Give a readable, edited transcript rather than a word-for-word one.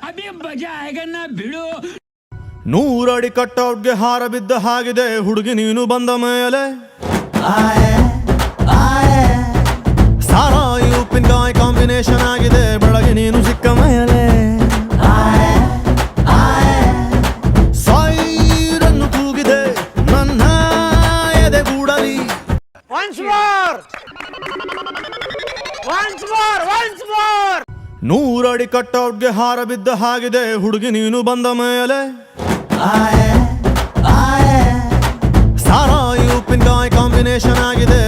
ಅಭಿ ಮಜಾ ಆಯ್ಗನ್ನ ಬಿಡು. 100 ಅಡಿ ಕಟ್ಔಟ್ಗೆ ಹಾರ ಬಿದ್ದ ಹಾಗಿದೆ ಹುಡುಗಿ ನೀನು ಬಂದ ಮೇಲೆ. ಸಾರಾಯಿ ಉಪ್ಪಿನಕಾಯಿ ಕಾಂಬಿನೇಷನ್ ಆಗಿದೆ ಬೆಳಗ್ಗೆ ನೀನು ಸಿಕ್ಕ ಮೇಲೆ. ಸೈರನ್ನು ಕೂಗಿದೆ ನನ್ನ ಎದೆಗೂಡಲಿ. 100 ಅಡಿ ಕಟ್ಔಟ್ಗೆ ಹಾರ ಬಿದ್ದ ಹಾಗಿದೆ ಹುಡುಗಿ ನೀನು ಬಂದ ಮೇಲೆ. ಸಾರಾಯಿ ಉಪ್ಪಿನಕಾಯಿ ಕಾಂಬಿನೇಷನ್ ಆಗಿದೆ